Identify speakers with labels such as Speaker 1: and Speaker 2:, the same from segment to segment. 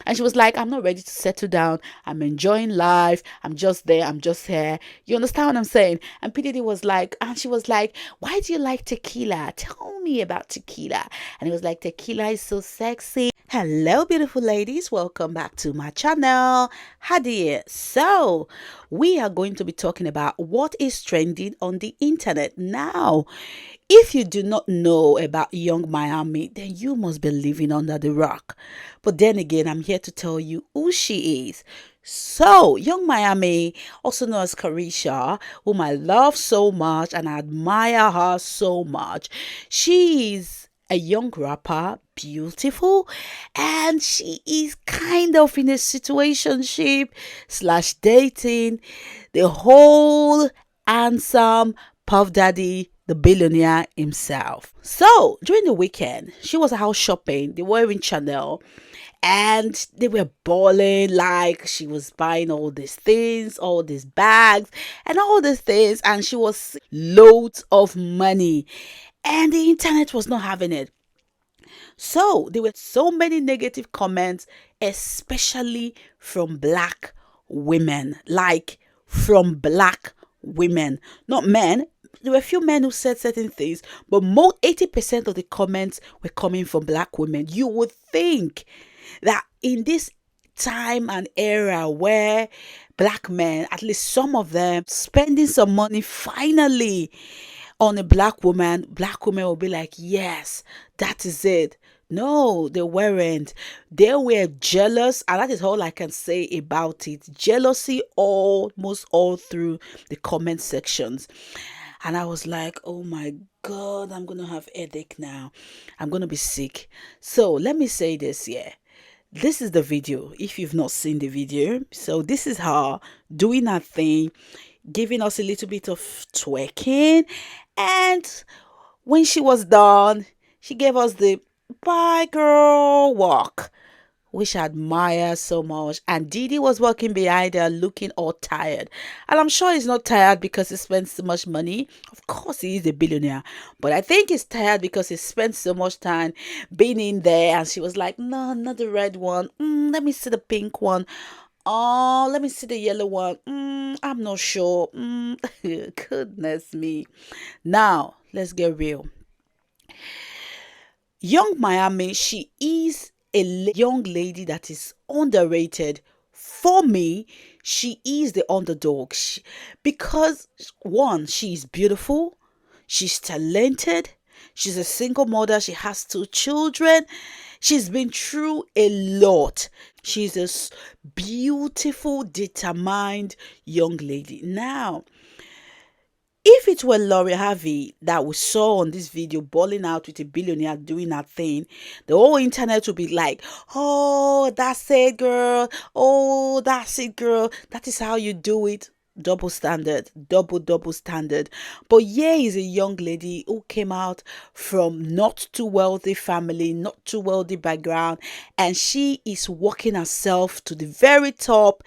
Speaker 1: And she was like, I'm not ready to settle down. I'm enjoying life. I'm just there. I'm just here. You understand what I'm saying? And P. Diddy was like, and she was like, why do you like tequila? Tell me about tequila. And he was like, tequila is so sexy. Hello, beautiful ladies. Welcome back to my channel. Hadia. So, we are going to be talking about what is trending on the internet now. If you do not know about Young Miami, then you must be living under the rock. But then again, I'm here to tell you who she is. So, Young Miami, also known as Carisha, whom I love so much and I admire her so much. She is a young rapper, beautiful, and she is kind of in a situationship slash dating the whole handsome Puff Daddy the billionaire himself. So during the weekend, she was out shopping. They were in Chanel and they were balling, like she was buying all these things, all these bags and all these things, and she was loads of money, and the internet was not having it. So there were so many negative comments, especially from black women, like from black women, not men. There were a few men who said certain things, but more 80% of the comments were coming from black women. You would think that in this time and era where black men, at least some of them, spending some money finally on a black woman will be like, yes, that is it. No, they weren't. They were jealous, and that is all I can say about it. Jealousy almost all through the comment sections. And I was like, oh my God, I'm going to have headache now. I'm going to be sick. So let me say this, yeah. This is the video, if you've not seen the video. So this is her doing her thing, giving us a little bit of twerking. And when she was done, she gave us the bye girl walk, which I admire so much. And Diddy was walking behind her looking all tired. And I'm sure he's not tired because he spends so much money. Of course, he is a billionaire. But I think he's tired because he spent so much time being in there. And she was like, no, not the red one. Let me see the pink one. Oh, let me see the yellow one. I'm not sure. Goodness me. Now, let's get real. Young Miami, she is a young lady that is underrated. For me, she is the underdog. Because, one, she is beautiful, she's talented, she's a single mother, she has two children, she's been through a lot. She's a beautiful, determined young lady. Now, if it were Laura Harvey that we saw on this video balling out with a billionaire doing that thing, the whole internet would be like, oh, that's it, girl. Oh, that's it, girl. That is how you do it. Double standard, double standard. But yeah, is a young lady who came out from not too wealthy family, not too wealthy background, and she is working herself to the very top.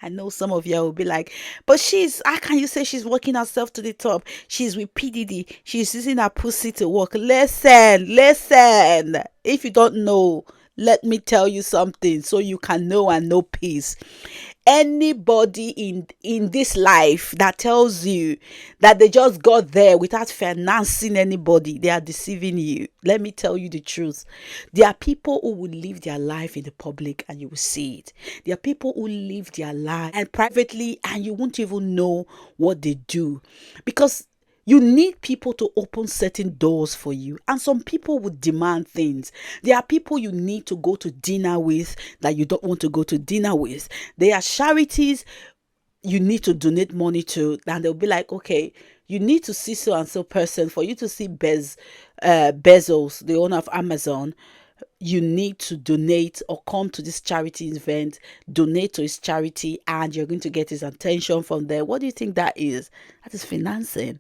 Speaker 1: I know some of you will be like, but how can you say she's working herself to the top? She's with PDD. She's using her pussy to work. Listen. If you don't know, let me tell you something so you can know and know peace. Anybody in this life that tells you that they just got there without financing anybody, they are deceiving you. Let me tell you the truth. There are people who will live their life in the public and you will see it. There are people who live their life and privately and you won't even know what they do, because you need people to open certain doors for you. And some people would demand things. There are people you need to go to dinner with that you don't want to go to dinner with. There are charities you need to donate money to. And they'll be like, okay, you need to see so and so person. For you to see Bezos, the owner of Amazon, you need to donate or come to this charity event, donate to his charity, and you're going to get his attention from there. What do you think that is? That is financing.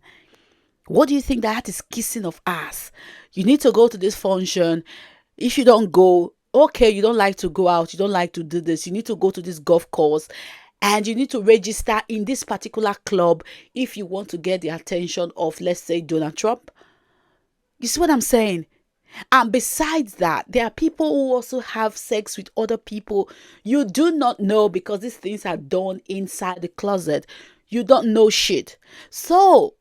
Speaker 1: What do you think that is kissing of ass? You need to go to this function. If you don't go, okay, you don't like to go out, you don't like to do this, you need to go to this golf course and you need to register in this particular club if you want to get the attention of, let's say, Donald Trump. You see what I'm saying? And besides that, there are people who also have sex with other people you do not know, because these things are done inside the closet. You don't know shit. So,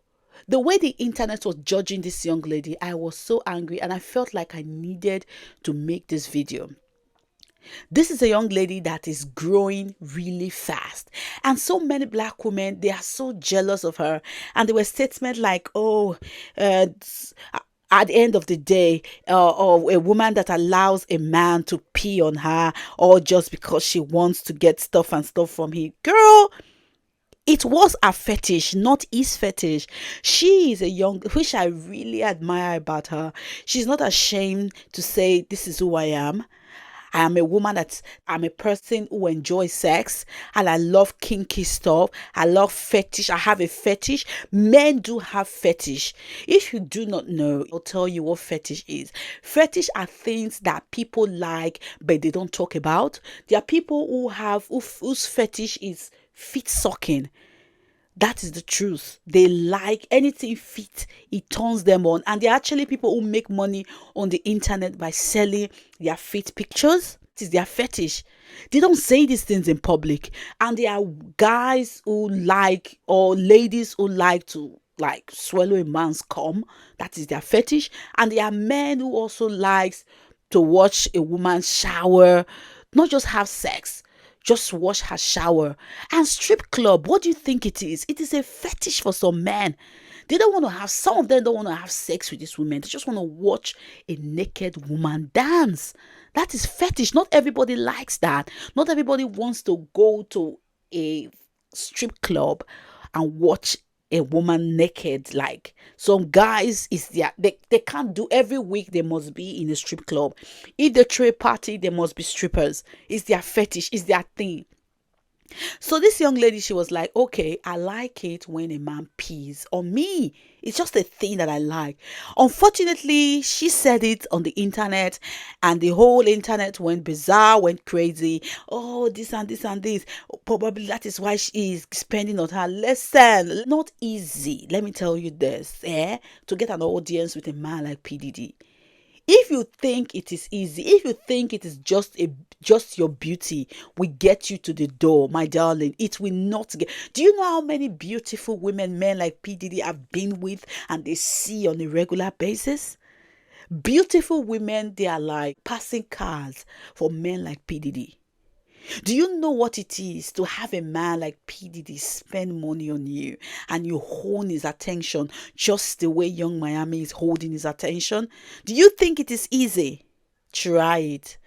Speaker 1: the way the internet was judging this young lady, I was so angry and I felt like I needed to make this video. This is a young lady that is growing really fast. And so many black women, they are so jealous of her. And there were statements like, oh, at the end of the day, or a woman that allows a man to pee on her, or just because she wants to get stuff and stuff from him. Girl, it was a fetish, not his fetish. She is a young, which I really admire about her. She's not ashamed to say, this is who I am. I am a woman I'm a person who enjoys sex, and I love kinky stuff. I love fetish. I have a fetish. Men do have fetish. If you do not know, I'll tell you what fetish is. Fetish are things that people like, but they don't talk about. There are people whose fetish is feet sucking. That is the truth. They like anything fit, it turns them on. And there are actually people who make money on the internet by selling their feet pictures. It is their fetish. They don't say these things in public. And there are guys who like, or ladies who like to like swallow a man's cum. That is their fetish. And there are men who also likes to watch a woman shower, not just have sex, just wash her shower. And strip club, what do you think it is? It is a fetish for some men. They don't want to have, some of them don't want to have sex with these women. They just want to watch a naked woman dance. That is fetish. Not everybody likes that. Not everybody wants to go to a strip club and watch a woman naked. Like some guys, is they can't do, every week they must be in a strip club. If they throw a party, they must be strippers. It's their fetish, it's their thing. So this young lady, she was like, okay, I like it when a man pees on me. It's just a thing that I like. Unfortunately, she said it on the internet, and the whole internet went bizarre, went crazy. Oh, this and this and this. Probably that is why she is spending on her. Listen, not easy. Let me tell you this, to get an audience with a man like PDD. If you think it is easy, if you think it is just your beauty will get you to the door, my darling, it will not get. Do you know how many beautiful women men like PDD have been with and they see on a regular basis? Beautiful women, they are like passing cars for men like PDD. Do you know what it is to have a man like PDD spend money on you and you hold his attention just the way Young Miami is holding his attention? Do you think it is easy? Try it.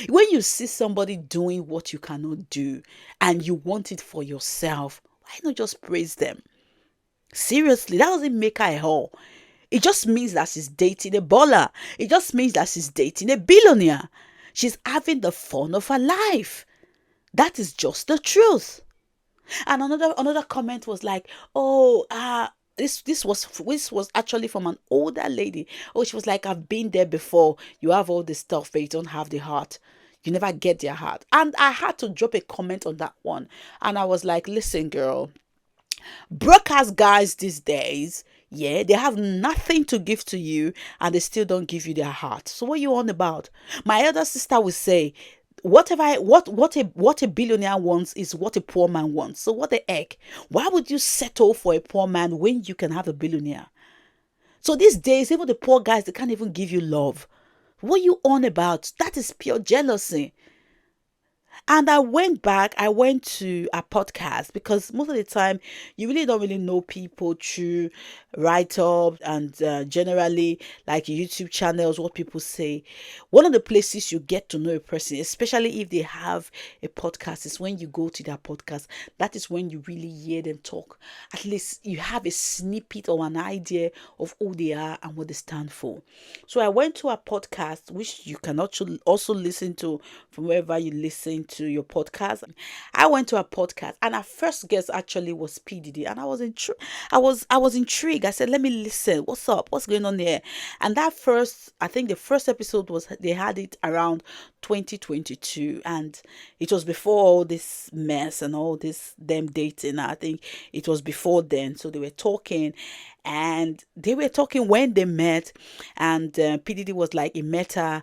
Speaker 1: When you see somebody doing what you cannot do and you want it for yourself, why not just praise them? Seriously, that doesn't make her a whore. It just means that she's dating a baller. It just means that she's dating a billionaire. She's having the fun of her life. That is just the truth. And another comment was like, oh, this was actually from an older lady. Oh, she was like, I've been there before. You have all this stuff, but you don't have the heart. You never get their heart. And I had to drop a comment on that one. And I was like, listen, girl, broadcast guys these days, yeah, they have nothing to give to you and they still don't give you their heart. So what are you on about? My elder sister would say, what a billionaire wants is what a poor man wants. So what the heck? Why would you settle for a poor man when you can have a billionaire? So these days, even the poor guys, they can't even give you love. What are you on about? That is pure jealousy. And I went to a podcast, because most of the time you really don't really know people through write-up and generally like YouTube channels, what people say. One of the places you get to know a person, especially if they have a podcast, is when you go to their podcast. That is when you really hear them talk. At least you have a snippet or an idea of who they are and what they stand for. So I went to a podcast, which you can also listen to from wherever you listen to your podcast. I went to a podcast, and our first guest actually was P Diddy, and I was intrigued. I said, let me listen. What's up? What's going on there? And that first, I think the first episode was, they had it around 2022, and it was before all this mess and all this them dating. I think it was before then. So they were talking, and they were talking when they met, and P Diddy was like, he met her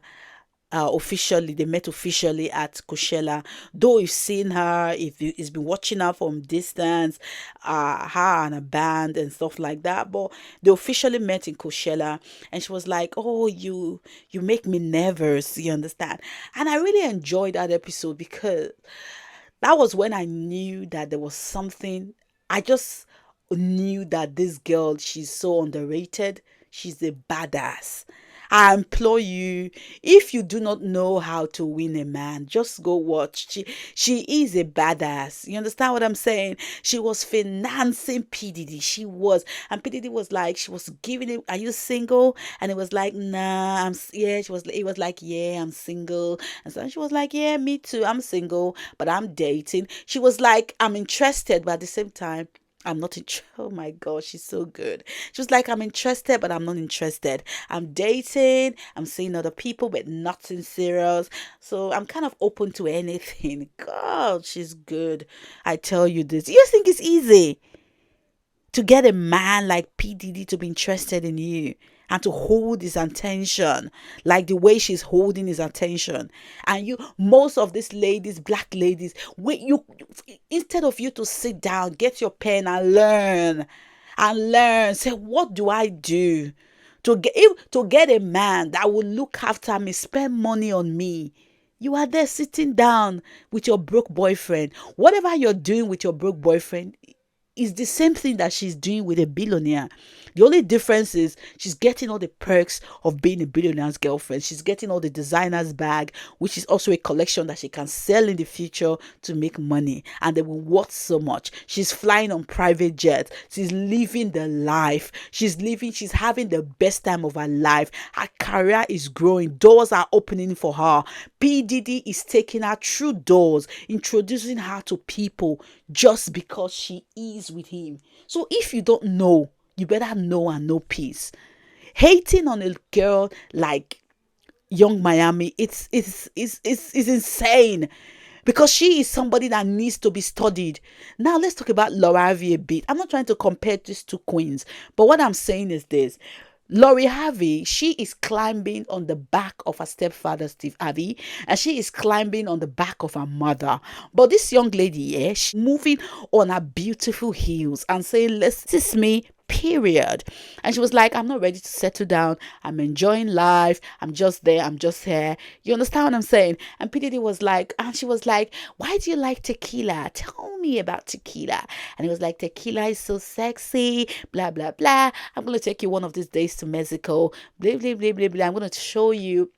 Speaker 1: officially. They met officially at Coachella. Though you've seen her, if he's been watching her from distance, her and a band and stuff like that, but they officially met in Coachella. And she was like, oh, you make me nervous, you understand? And I really enjoyed that episode, because that was when I knew that there was something. I just knew that this girl, she's so underrated. She's a badass. I implore you, if you do not know how to win a man, just go watch. She is a badass. You understand what I'm saying? She was financing P Diddy. She was, and P Diddy was like, she was giving him, are you single? And it was like, nah, yeah. It was like, yeah, I'm single. And so she was like, yeah, me too. I'm single, but I'm dating. She was like, I'm interested, but at the same time, I'm not interested. Oh my God, she's so good. She was like, I'm interested, but I'm not interested. I'm dating, I'm seeing other people, but nothing serious. So I'm kind of open to anything. God, she's good. I tell you this. You think it's easy to get a man like P Diddy to be interested in you and to hold his attention like the way she's holding his attention? And you, most of these ladies, black ladies, instead of you to sit down, get your pen and learn, say, what do I do to get a man that will look after me, spend money on me? You are there sitting down with your broke boyfriend. Whatever you're doing with your broke boyfriend is the same thing that she's doing with a billionaire. The only difference is she's getting all the perks of being a billionaire's girlfriend. She's getting all the designer's bag, which is also a collection that she can sell in the future to make money, and they will worth so much. She's flying on private jets. She's living the life. She's having the best time of her life. Her career is growing. Doors are opening for her. P Diddy is taking her through doors, introducing her to people just because she is with him. So if you don't know, you better know and know peace. Hating on a girl like Young Miami, it's insane, because she is somebody that needs to be studied. Now let's talk about Laura Harvey a bit. I'm not trying to compare these two queens, but what I'm saying is this. Lori Harvey, she is climbing on the back of her stepfather, Steve Harvey, and she is climbing on the back of her mother. But this young lady, yeah, she's moving on her beautiful heels and saying, this is me, period. And she was like, I'm not ready to settle down. I'm enjoying life. I'm just there. I'm just here. You understand what I'm saying? And P Diddy was like, and she was like, why do you like tequila? Tell me about tequila. And he was like, tequila is so sexy, blah, blah, blah. I'm going to take you one of these days to Mexico, blah, blah, blah, blah, blah. I'm going to show you.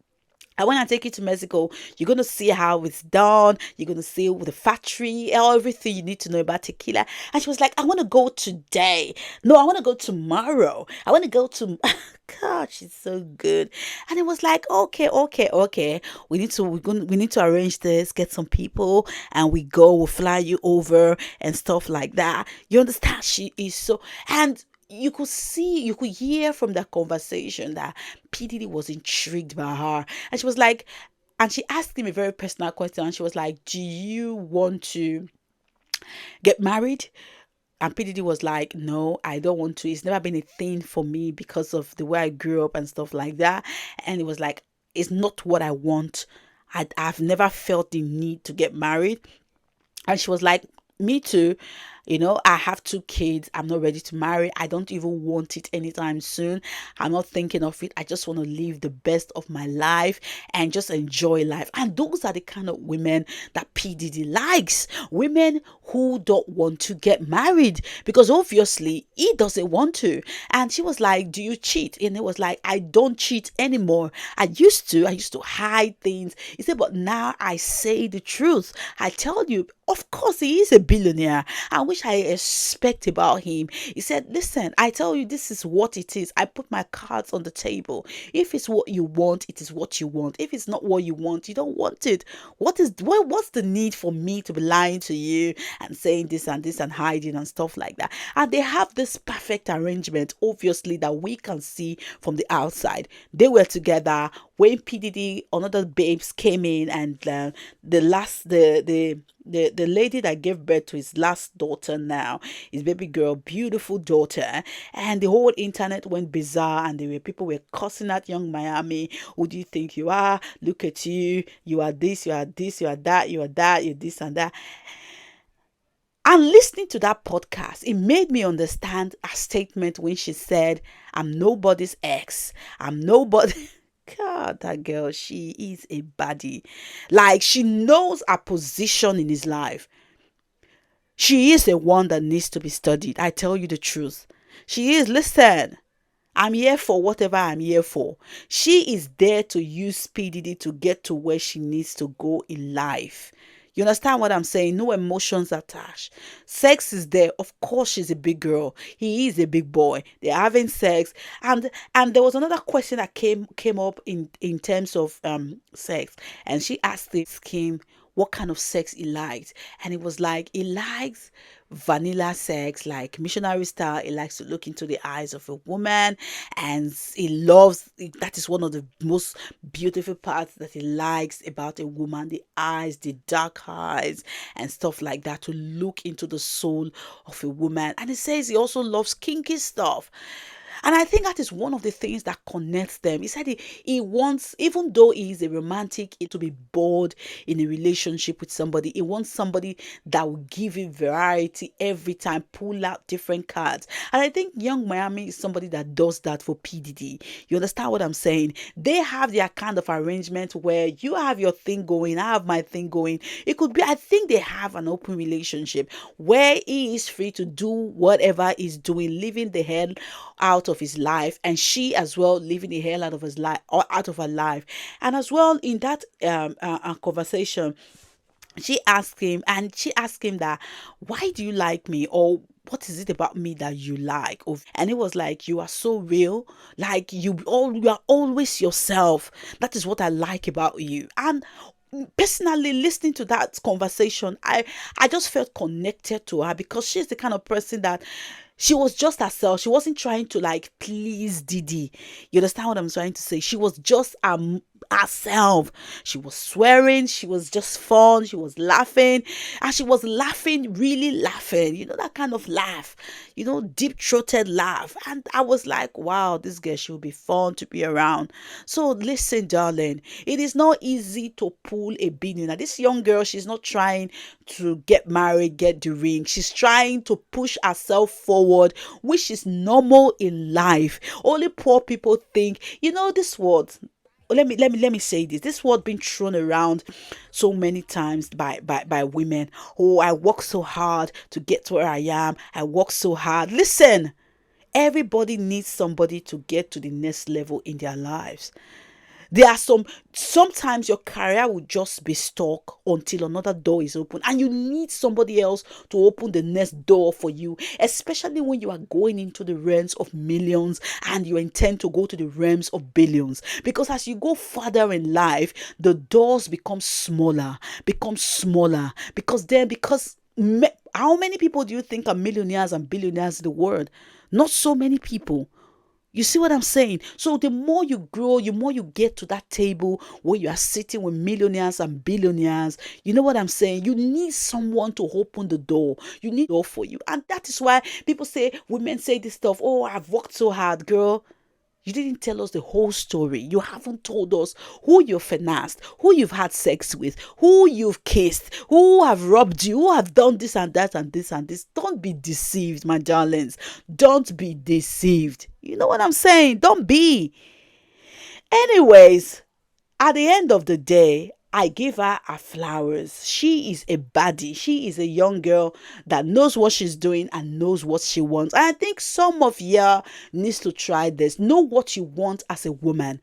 Speaker 1: And when I take you to Mexico, you're going to see how it's done. You're going to see the factory, everything you need to know about tequila. And she was like, I want to go today. No, I want to go tomorrow. I want to go to... God, she's so good. And it was like, okay. We need to arrange this, get some people, and we'll fly you over and stuff like that. You understand? She is so... And you could hear from that conversation that P Diddy was intrigued by her. And she was like, and she asked him a very personal question. And she was like, do you want to get married? And P Diddy was like, no, I don't want to. It's never been a thing for me because of the way I grew up and stuff like that. And it was like, it's not what I want. I've never felt the need to get married. And she was like, me too. You know, I have 2 kids. I'm not ready to marry. I don't even want it anytime soon. I'm not thinking of it. I just want to live the best of my life and just enjoy life. And those are the kind of women that P Diddy likes. Women who don't want to get married, because obviously he doesn't want to. And she was like, do you cheat? And it was like, I don't cheat anymore. I used to hide things. He said, but now I say the truth. I tell you, of course he is a billionaire. And which I expect about him. He said, listen, I tell you, this is what it is. I put my cards on the table. If it's what you want, it is what you want. If it's not what you want, you don't want it. What's the need for me to be lying to you and saying this and this and hiding and stuff like that? And they have this perfect arrangement, obviously, that we can see from the outside. They were together when P Diddy, another babes came in, and the lady that gave birth to his last daughter now, his baby girl, beautiful daughter, and the whole internet went bizarre, and people were cussing at Young Miami. Who do you think you are? Look at you. You are this, you are this, you are that, you are that, you're this and that. And listening to that podcast, it made me understand a statement when she said, I'm nobody's ex. I'm nobody. God, that girl, she is a baddie. Like, she knows her position in his life. She is the one that needs to be studied. I tell you the truth. She is. Listen, I'm here for whatever I'm here for. She is there to use P. Diddy to get to where she needs to go in life. You understand what I'm saying? No emotions attached. Sex is there. Of course, she's a big girl. He is a big boy. They're having sex. And there was another question that came up in terms of sex. And she asked him what kind of sex he liked. And it was like, he likes vanilla sex, like missionary style. He likes to look into the eyes of a woman, and he loves, that is one of the most beautiful parts that he likes about a woman, the eyes, the dark eyes and stuff like that, to look into the soul of a woman. And he says he also loves kinky stuff. And I think that is one of the things that connects them. He said he wants, even though he is a romantic, to be bored in a relationship with somebody. He wants somebody that will give him variety every time, pull out different cards. And I think Young Miami is somebody that does that for P. Diddy. You understand what I'm saying? They have their kind of arrangement where you have your thing going, I have my thing going. It could be, I think they have an open relationship where he is free to do whatever he's doing, living the hell out of his life, and she as well living the hell out of his life, or out of her life. And as well, in that conversation, she asked him that, why do you like me, or what is it about me that you like? And he was like, you are so real, like you are always yourself. That is what I like about you. And personally, listening to that conversation, I just felt connected to her, because she's the kind of person that she was just herself. She wasn't trying to like please Diddy. You understand what I'm trying to say? She was just herself. She was swearing. She was just fun. She was laughing. And she was laughing, really laughing. You know, that kind of laugh. You know, deep-throated laugh. And I was like, wow, this girl, she will be fun to be around. So listen, darling, it is not easy to pull a billionaire. This young girl, she's not trying to get married, get the ring. She's trying to push herself forward, which is normal in life. Only poor people think, you know, this word, let me say this word being thrown around so many times by women. Oh, I work so hard to get to where I am. I work so hard. Listen, everybody needs somebody to get to the next level in their lives. There are sometimes your career will just be stuck until another door is open, and you need somebody else to open the next door for you, especially when you are going into the realms of millions and you intend to go to the realms of billions. Because as you go further in life, the doors become smaller. Because how many people do you think are millionaires and billionaires in the world? Not so many people. You see what I'm saying? So the more you grow, the more you get to that table where you are sitting with millionaires and billionaires. You know what I'm saying? You need someone to open the door. You need a door for you. And that is why women say this stuff. Oh, I've worked so hard, girl. You didn't tell us the whole story. You haven't told us who you've financed, who you've had sex with, who you've kissed, who have robbed you, who have done this and that and this and this. Don't be deceived, my darlings. Don't be deceived. You know what I'm saying? Don't be. Anyways, at the end of the day, I give her flowers. She is a baddie. She is a young girl that knows what she's doing and knows what she wants. And I think some of you needs to try this. Know what you want as a woman.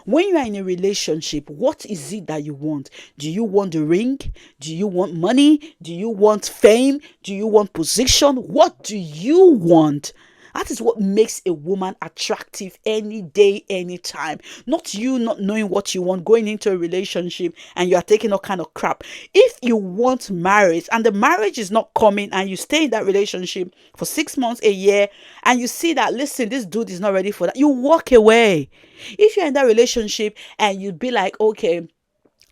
Speaker 1: When you are in a relationship, what is it that you want? Do you want the ring? Do you want money? Do you want fame? Do you want position? What do you want? That is what makes a woman attractive any day, anytime. Not you not knowing what you want, going into a relationship and you are taking all kind of crap. If you want marriage and the marriage is not coming and you stay in that relationship for 6 months, a year, and you see that, listen, this dude is not ready for that, you walk away. If you're in that relationship and you'd be like, okay,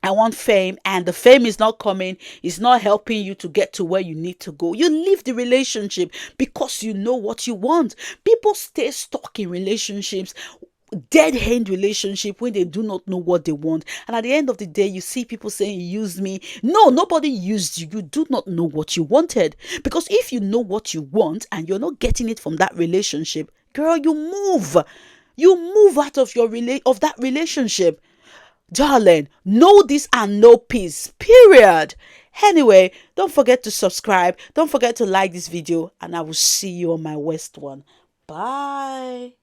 Speaker 1: I want fame, and the fame is not coming, it's not helping you to get to where you need to go, you leave the relationship because you know what you want. People stay stuck in relationships, dead end relationship, when they do not know what they want. And at the end of the day, you see people saying, you used me. No, nobody used you. You do not know what you wanted. Because if you know what you want and you're not getting it from that relationship, girl, you move. You move out of that relationship. Darling, know this and know peace, period. Anyway, don't forget to subscribe. Don't forget to like this video, and I will see you on my next one. Bye.